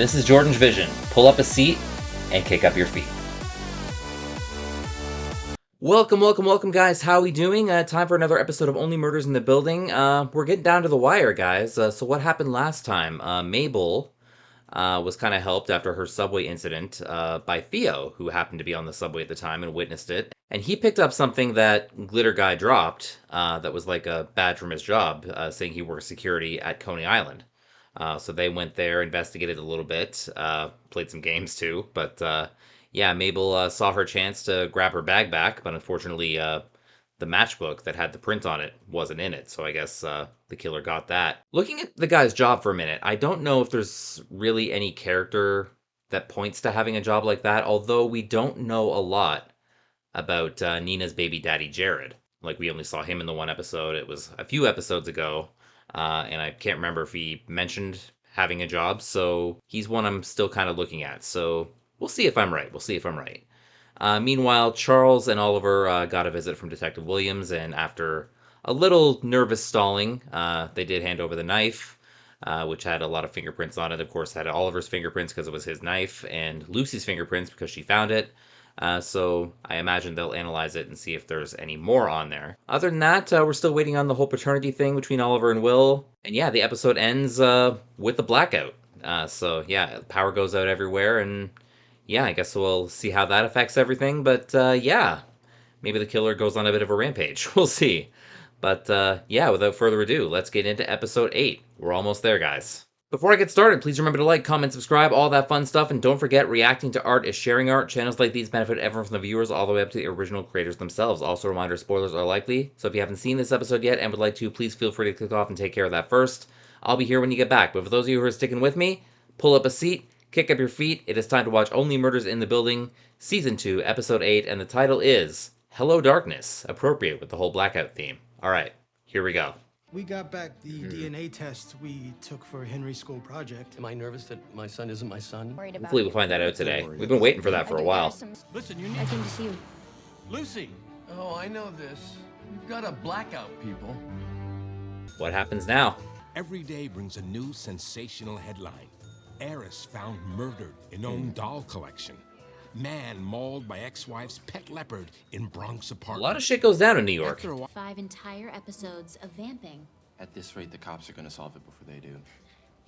This is JordangeVision. Pull up a seat and kick up your feet. Welcome, guys. How we doing? Time for another episode of Only Murders in the Building. We're getting down to the wire, guys. So what happened last time? Mabel was kind of helped after her subway incident by Theo, who happened to be on the subway at the time and witnessed it. And he picked up something that Glitter Guy dropped that was like a badge from his job, saying he worked security at Coney Island. So they went there, investigated a little bit, played some games too. But yeah, Mabel saw her chance to grab her bag back, but unfortunately the matchbook that had the print on it wasn't in it. So I guess the killer got that. Looking at the guy's job for a minute, I don't know if there's really any character that points to having a job like that, although we don't know a lot about Nina's baby daddy, Jared. Like, we only saw him in the one episode. It was a few episodes ago. And I can't remember if he mentioned having a job, so he's one I'm still kind of looking at. So we'll see if I'm right. Meanwhile, Charles and Oliver got a visit from Detective Williams, and after a little nervous stalling, they did hand over the knife, which had a lot of fingerprints on it. Of course, had Oliver's fingerprints because it was his knife, and Lucy's fingerprints because she found it. So I imagine they'll analyze it and see if there's any more on there. Other than that, we're still waiting on the whole paternity thing between Oliver and Will. And yeah, the episode ends with the blackout. So yeah, power goes out everywhere, and yeah, I guess we'll see how that affects everything. But yeah, maybe the killer goes on a bit of a rampage. We'll see. But yeah, without further ado, let's get into episode 8. We're almost there, guys. Before I get started, please remember to like, comment, subscribe, all that fun stuff, and don't forget, reacting to art is sharing art. Channels like these benefit everyone from the viewers all the way up to the original creators themselves. Also, a reminder, spoilers are likely, so if you haven't seen this episode yet and would like to, please feel free to click off and take care of that first. I'll be here when you get back, but for those of you who are sticking with me, pull up a seat, kick up your feet. It is time to watch Only Murders in the Building, Season 2, Episode 8, and the title is Hello Darkness, appropriate with the whole blackout theme. Alright, here we go. We got back the DNA test we took for Henry's school project. Am I nervous that my son isn't my son? Hopefully we'll find that out today. We've been waiting for that for a while. Listen, you need... I came to see you. Lucy! Oh, I know this. We've got a blackout, people. What happens now? Every day brings a new sensational headline. Heiress found murdered in own doll collection. Man mauled by ex-wife's pet leopard in Bronx A apartment. lot of shit goes down in New York. 5 entire episodes of vamping. At this rate, the cops are gonna solve it before they do.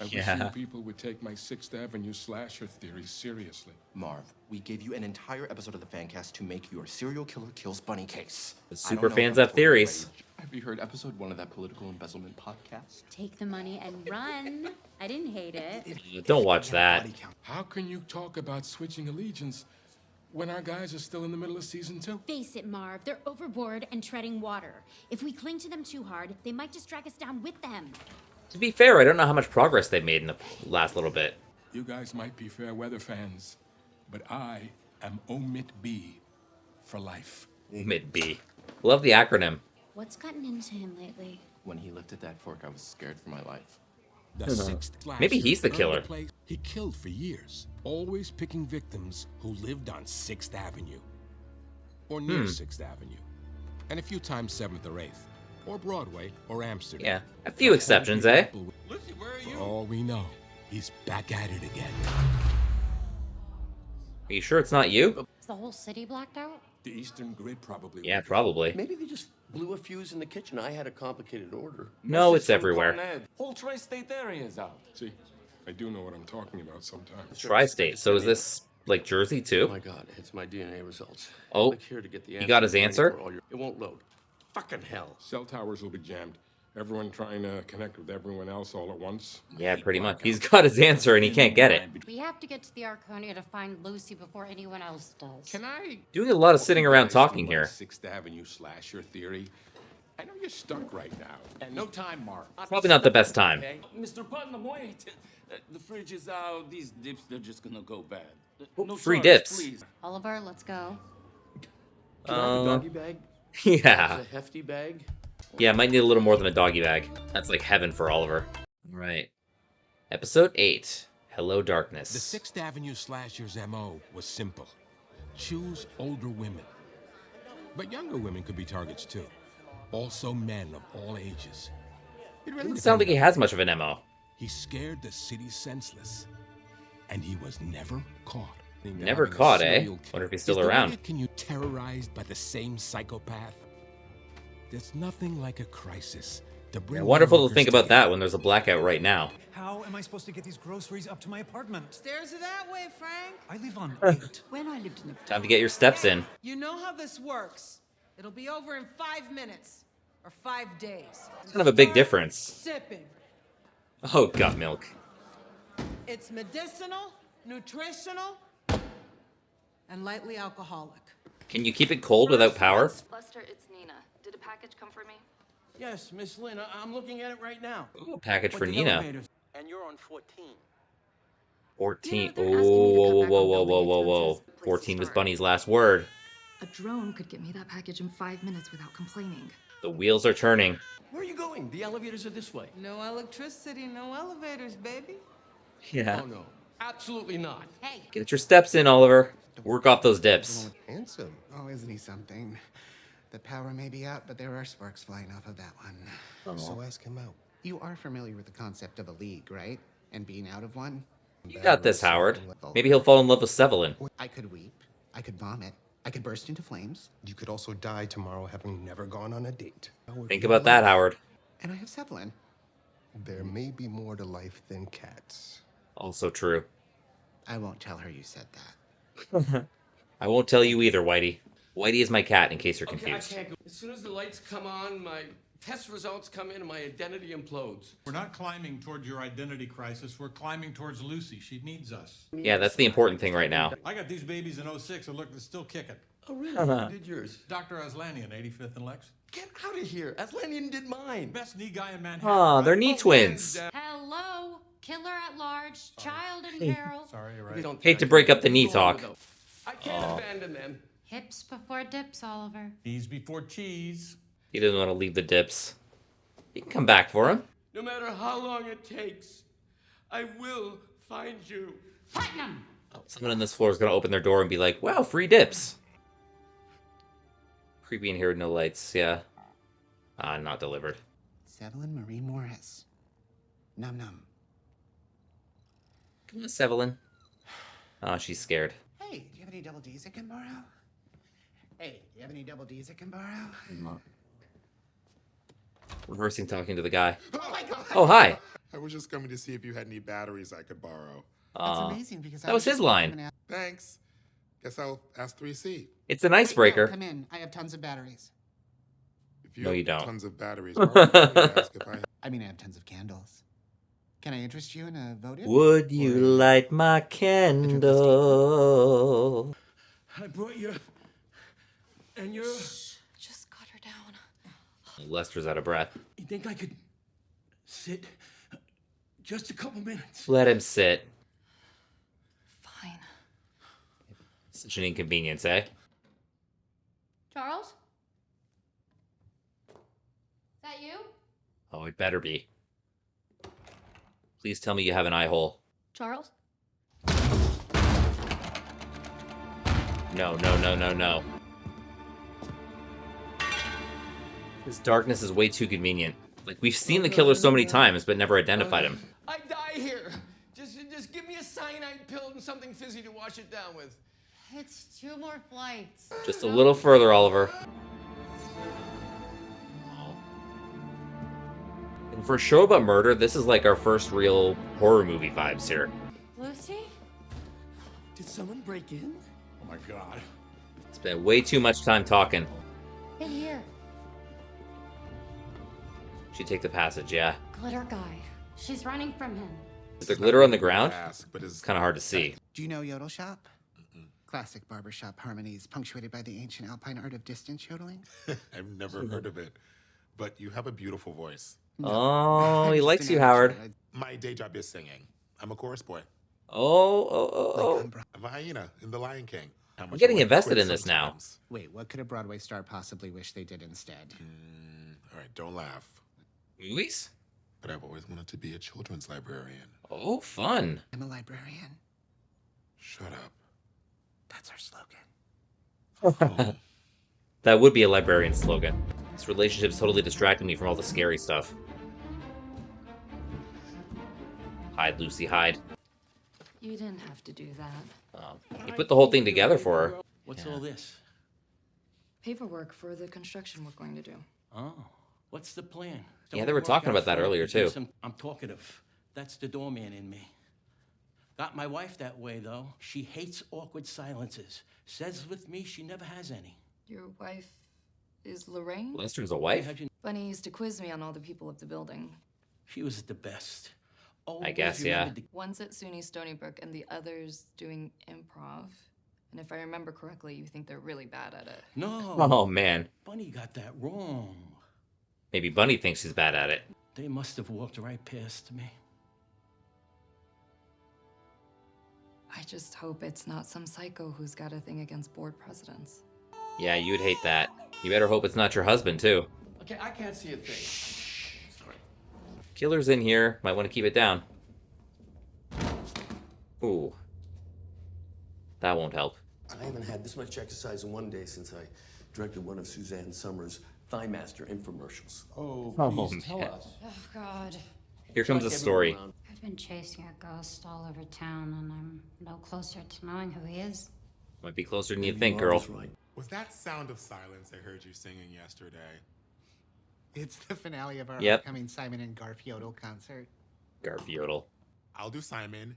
I wish Yeah. you people would take my 6th Avenue slasher theory seriously. Marv, we gave you an entire episode of the Fancast to make your serial killer kills bunny case. The I super don't know fans if I'm have theories. Have you heard episode 1 of that political embezzlement podcast? Take the money and run. I didn't hate it. Don't watch that. Body count. How can you talk about switching allegiance when our guys are still in the middle of season 2? Face it, Marv. They're overboard and treading water. If we cling to them too hard, they might just drag us down with them. To be fair, I don't know how much progress they've made in the last little bit. You guys might be fair weather fans, but I am Omit B for life. Mid B. Love the acronym. What's gotten into him lately? When he lifted that fork, I was scared for my life. The 6th slasher Maybe he's the earned killer. place he killed for years, always picking victims who lived on 6th Avenue. Or near 6th Avenue. And a few times 7th or 8th. Or Broadway or Amsterdam. Yeah, a few exceptions, eh? Lucy, where are For you? all we know, he's back at it again. Are you sure it's not you? Is the whole city blacked out? The Eastern Grid probably. Yeah, probably. Maybe they just blew a fuse in the kitchen. I had a complicated order. No, Message it's from everywhere. Con Ed. Whole tri-state area is out. See, I do know what I'm talking about sometimes. Tri-state. So is this like Jersey Oh too? my God, it's my DNA results. Oh, Click here to get the he got his answer? for all your- It won't load. Fucking hell. Cell towers will be jammed. Everyone trying to connect with everyone else all at once. Yeah, pretty much. He's got his answer and he can't get it. We have to get to the Arconia to find Lucy before anyone else does. Can I? Doing a lot of sitting around Guys, talking do my here. 6th Avenue slasher theory. I know you're stuck right now. And no time, Mark. Probably not the best time. Okay. Mr. Putnam, wait. The fridge is out. These dips, they're just gonna go bad. No free charge, dips. Please. Oliver, let's go. Can I have a doggy bag? Yeah. It's a hefty bag. Yeah, might need a little more than a doggy bag. That's like heaven for Oliver. Alright. Episode 8. Hello The Darkness. 6th Avenue slasher's MO was simple. Choose older women. But younger women could be targets too. Also men of all ages. It really Doesn't sound like he depended. has much of an MO. He scared the city senseless. and he was never caught. Never caught, eh? Wonder if he's still around. Can you terrorized by the same psychopath? There's nothing like a crisis to bring Yeah, wonderful to workers think about that together. when there's a blackout right now. How am I supposed to get these groceries up to my apartment? Stairs are that way, Frank. I live on 8. When I lived in the... Time to get your steps in. You know how this works. It'll be over in 5 minutes. Or 5 days. It's kind of a big Start difference. Sipping. Oh, gut milk. It's medicinal, nutritional, and lightly alcoholic. Can you keep it cold without power? Lester, it's Nina. Did a package come for me? Yes, Miss Lynn, I'm looking at it right now. Ooh, a package for But the Nina. elevators- And you're on 14. 14. they're Oh, asking me to whoa, cut whoa, back whoa, on whoa, whoa, building whoa, whoa. expenses. Place 14 to was start. Bunny's last word. A drone could get me that package in 5 minutes without complaining. The wheels are turning. Where are you going? The elevators are this way. No electricity, no elevators, baby. Yeah. Oh, no. Absolutely not. Hey, Get your steps in, Oliver. Work off those dips. Handsome. Oh, isn't he something? The power may be out, but there are sparks flying off of that one. So ask him out. You are familiar with the concept of a league, right? And being out of one? You got this, Howard. Maybe he'll fall in love with Sevelin. I could weep. I could vomit. I could burst into flames. You could also die tomorrow having never gone on a date. Think about that, Howard. And I have Sevlin. There may be more to life than cats. Also true. I won't tell her you said that. I won't tell you either, Whitey. Whitey is my cat, in case you're Okay, I confused. can't go. As soon as the lights come on, my test results come in and my identity implodes. We're not climbing towards your identity crisis. We're climbing towards Lucy. She needs us. Yeah, that's the important thing right now. I got these babies in 06 and look, they're still kicking. Oh, really? Who did yours? Dr. Aslanian, 85th and Lex. Get out of here. Aslanian did mine. Best knee guy in Manhattan. Aw, they're right? knee Oh, twins. and, hello. Killer at large. Child in peril. Sorry, you're we right. don't Hate think to I break can up the knee go on talk. without- I can't abandon them. Hips before dips, Oliver. Knees before cheese. He doesn't want to leave the dips. You can come back for him. No matter how long it takes, I will find you. Platinum! Someone on this floor is going to open their door and be like, wow, free dips. Creepy in here with no lights, yeah. Not delivered. Sevlin Marie Morris. Num num. Come on, Sevelin. Oh, she's scared. Hey, do you have any double D's I can borrow? Hey, do you have any double D's I can borrow? Reversing talking to the guy. Oh my god! Oh, hi. I was just coming to see if you had any batteries I could borrow. That's amazing because that was his just line. coming out- Thanks. Guess I'll ask 3C. It's an Wait, no, icebreaker. come in. I have tons of batteries. If you No, have you don't. tons of batteries, why would you ask if I I mean, I have tons of candles. Can I interest you in a votive? Would you Or a- light my candle? I brought you. And you're. Just got her down. Lester's out of breath. You think I could sit just a couple minutes? Let him sit. Fine. Such an inconvenience, eh? Charles? Is that you? Oh, it better be. Please tell me you have an eye hole. Charles? No, no, no, no, no. This darkness is way too convenient. Like, we've seen the killer so many times, but never identified him. I die here. Just give me a cyanide pill and something fizzy to wash it down with. It's 2 more flights. Just a little further, Oliver. And for a show about murder, this is like our first real horror movie vibes here. Lucy? Did someone break in? Oh my god. Spent way too much time talking. In here. She'd take the passage, yeah. Glitter guy. She's running from him. Is there glitter on the ground? ask, but It's kind of hard to see. Do you know Yodel Shop? Classic barbershop harmonies punctuated by the ancient alpine art of distance yodeling. I've never heard of it. But you have a beautiful voice. Oh, he Just likes an you, amateur. Howard. My day job is singing. I'm a chorus boy. Oh. I'm a hyena in The Lion King. How I'm much getting I wanna invested quit in this now. sometimes. Wait, what could a Broadway star possibly wish they did instead? All right, don't laugh. Movies? But I've always wanted to be a children's librarian. Oh, fun. I'm a librarian. Shut up. That's our slogan. That would be a librarian slogan. This relationship's totally distracting me from all the scary stuff. Hide, Lucy, hide. You didn't have to do that. He put the whole thing together for her. What's all this? Paperwork for the construction we're going to do. Oh, what's the plan? Yeah, they were talking about that earlier, too. I'm talkative. That's the doorman in me. Got my wife that way, though. She hates awkward silences. Says with me she never has any. Your wife is Lorraine? Lester's a wife? Bunny used to quiz me on all the people of the building. She was the best. I guess, yeah. One's at SUNY Stony Brook and the other's doing improv. And if I remember correctly, you think they're really bad at it. No. Oh, man. Bunny got that wrong. Maybe Bunny thinks she's bad at it. They must have walked right past me. I just hope it's not some psycho who's got a thing against board presidents. Yeah, you'd hate that. You better hope it's not your husband, too. Okay, I can't see a thing. Sorry. Killer's in here. Might want to keep it down. Ooh. That won't help. I haven't had this much exercise in one day since I directed one of Suzanne Summers' Thighmaster infomercials. Oh, Oh, please tell man. us. Oh, God. Here comes the story. I've been chasing a ghost all over town, and I'm no closer to knowing who he is. Might be closer than you think, girl. Was that Sound of Silence I heard you singing yesterday? It's the finale of our Yep. upcoming Simon and Garfield concert. Garfiodle. I'll do Simon.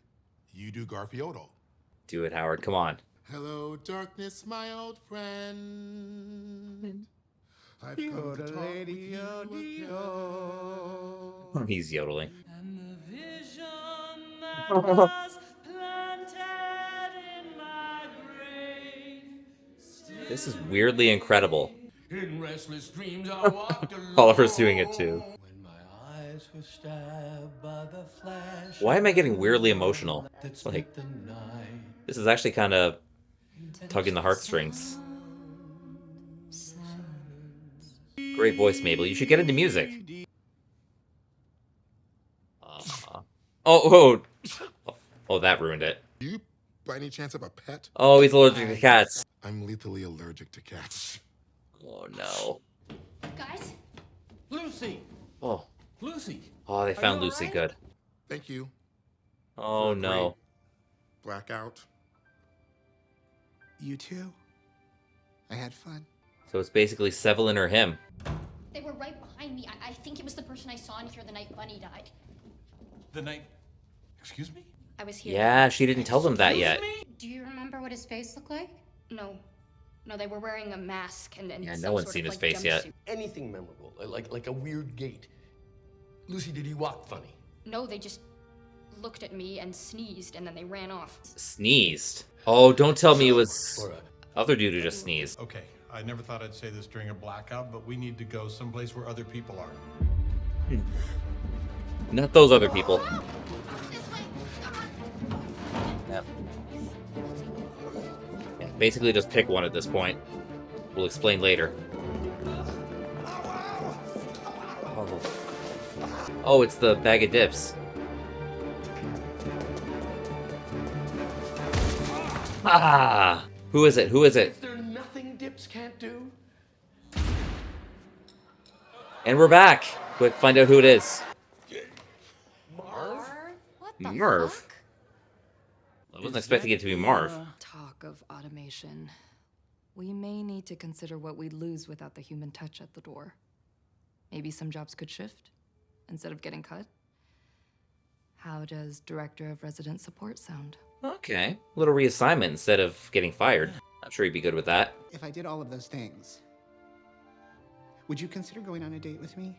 You do Garfiodle. Do it, Howard. Come on. Hello, darkness, my old friend. I've come You're to the talk lady with of the you Oh, again. he's yodeling. And the vision that was planted in my brain. This is weirdly incredible. In restless dreams I walked alone. Oliver's doing it too. When my eyes were stabbed by the flash. Why am I getting weirdly emotional? That's Like, the night. this is actually kind of tugging the heartstrings. Great voice, Mabel. You should get into music. Oh, that ruined it. You, by any chance, have a pet? Oh, he's allergic to cats. I'm lethally allergic to cats. Oh, no. Guys? Lucy! Oh. Lucy! Oh, they found you Lucy alright? good. Thank you. Oh, no. Blackout. You too? I had fun. So it's basically Sevelin or him. They were right behind me. I think it was the person I saw in here the night Bunny died. The night... Excuse me? I was here. Yeah, she didn't tell them that yet. Do you remember what his face looked like? No. No, they were wearing a mask and Yeah, some no one's sort seen of, his like, face yet. jumpsuit. Anything memorable, like a weird gait. Lucy, did he walk funny? No, they just looked at me and sneezed, and then they ran off. Sneezed. Oh, don't tell me it was other dude who just sneezed. Okay, I never thought I'd say this during a blackout, but we need to go someplace where other people are. Not those other people. Yep. Yeah, basically just pick one at this point. We'll explain later. Oh, it's the bag of dips. Ah! Who is it? Who is it? Is there nothing dips can't do? And we're back. Quick, find out who it is. Marv? What the Marv? fuck? I wasn't expecting it to be Marv. Talk of automation. We may need to consider what we'd lose without the human touch at the door. Maybe some jobs could shift instead of getting cut. How does Director of Resident Support sound? Okay. A little reassignment instead of getting fired. I'm sure he'd be good with that. If I did all of those things, would you consider going on a date with me?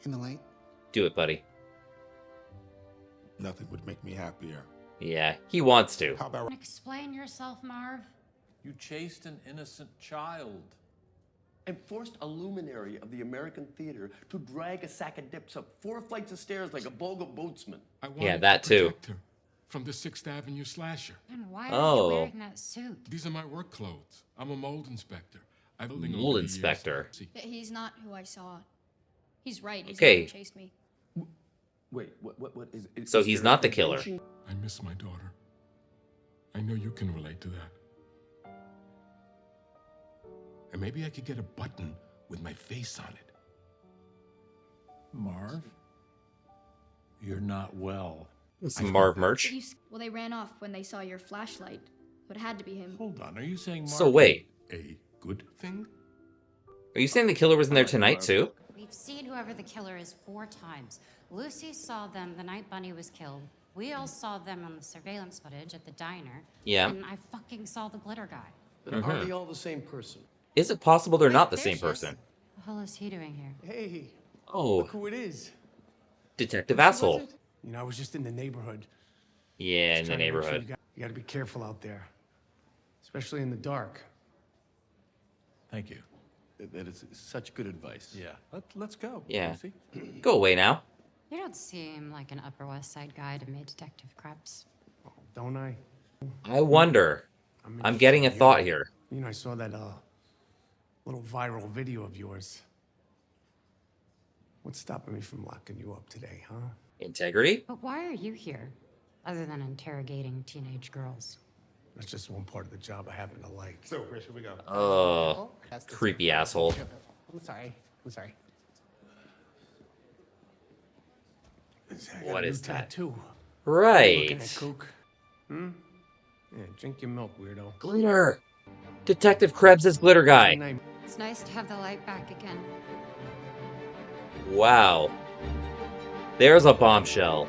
In the light? Do it, buddy. Nothing would make me happier. Yeah, he wants to. How about... Explain yourself, Marv. You chased an innocent child. And forced a luminary of the American theater to drag a sack of dips up 4 flights of stairs like a boga boatsman. I wanted Yeah, that to too. protect her from the 6th Avenue slasher. And why are Oh. you wearing that suit? These are my work clothes. I'm a mold inspector. I've been Mold inspector. He's not who I saw. He's right. He's Okay. the one who chased me. Wait, what is So is he's there a not the killer. convention? I miss my daughter. I know you can relate to that. And maybe I could get a button with my face on it. Marv? You're not well. Some Marv merch. Well, they ran off when they saw your flashlight. So it had to be him. Hold on, are you saying So Marv wait. did a good thing? Are you saying the killer was in there tonight too? We've seen whoever the killer is 4 times. Lucy saw them the night Bunny was killed. We all saw them on the surveillance footage at the diner. Yeah. And I fucking saw the glitter guy. But are they all the same person? Is it possible they're not the same person? What the hell is he doing here? Hey, Oh. look who it is. Detective Asshole. You know, I was just in the neighborhood. Yeah, in Just the trying to make sure neighborhood. you gotta be careful out there, especially in the dark. Thank you. That is such good advice. Yeah. Let's go. Yeah. Lucy. Go away now. You don't seem like an Upper West Side guy to me, Detective Krebs. Don't I? I wonder. I'm getting a thought here. You know, I saw that little viral video of yours. What's stopping me from locking you up today, huh? Integrity? But why are you here, other than interrogating teenage girls? That's just one part of the job I happen to like. So, where should we go? Oh, creepy asshole. I'm sorry. I'm sorry. What is that? Tattoo. Right. Looking at kook. Hmm? Yeah, drink your milk, weirdo. Glitter. Detective Krebs' glitter guy. It's nice to have the light back again. Wow. There's a bombshell.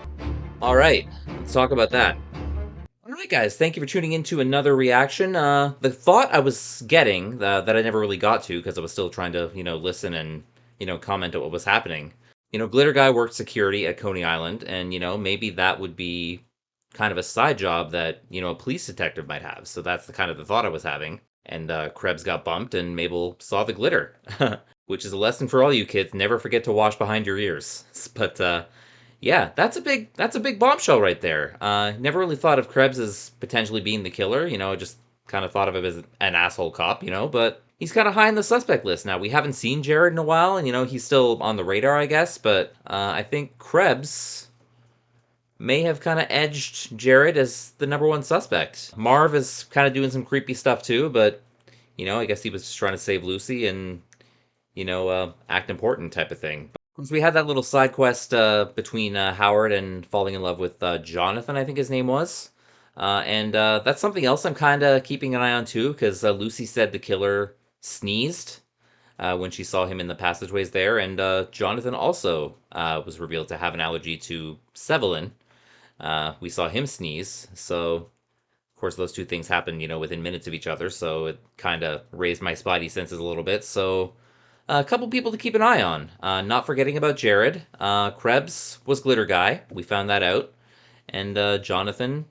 All right, let's talk about that. All right, guys, thank you for tuning in to another reaction. The thought I was getting that I never really got to because I was still trying to, listen and, comment on what was happening. Glitter Guy worked security at Coney Island, and, maybe that would be kind of a side job that, a police detective might have. So that's the kind of the thought I was having. And Krebs got bumped, and Mabel saw the glitter. Which is a lesson for all you kids. Never forget to wash behind your ears. But, yeah, that's a big bombshell right there. Never really thought of Krebs as potentially being the killer. Just kind of thought of him as an asshole cop, but he's kind of high in the suspect list now. We haven't seen Jared in a while, and, he's still on the radar, I guess. But I think Krebs may have kind of edged Jared as the '1 suspect. Marv is kind of doing some creepy stuff too, but, I guess he was just trying to save Lucy and, act important type of thing. Of course, we had that little side quest between Howard and falling in love with Jonathan, I think his name was. And that's something else I'm kind of keeping an eye on too, because Lucy said the killer sneezed when she saw him in the passageways there, and Jonathan also was revealed to have an allergy to Sevalin. We saw him sneeze, so of course those two things happened, within minutes of each other, so it kind of raised my spidey senses a little bit, so a couple people to keep an eye on. Not forgetting about Jared. Krebs was Glitter Guy. We found that out. And Jonathan,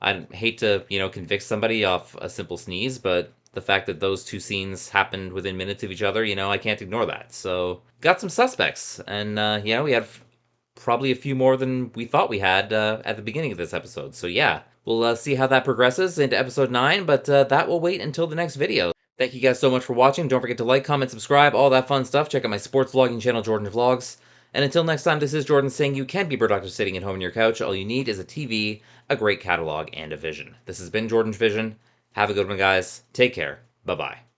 I'd hate to, convict somebody off a simple sneeze, but the fact that those two scenes happened within minutes of each other, I can't ignore that. So, got some suspects. And, we had probably a few more than we thought we had at the beginning of this episode. So, yeah, we'll see how that progresses into episode 9, but that will wait until the next video. Thank you guys so much for watching. Don't forget to like, comment, subscribe, all that fun stuff. Check out my sports vlogging channel, Jordan Vlogs. And until next time, this is Jordan saying you can be productive sitting at home on your couch. All you need is a TV, a great catalog, and a vision. This has been JordangeVision. Have a good one, guys. Take care. Bye-bye.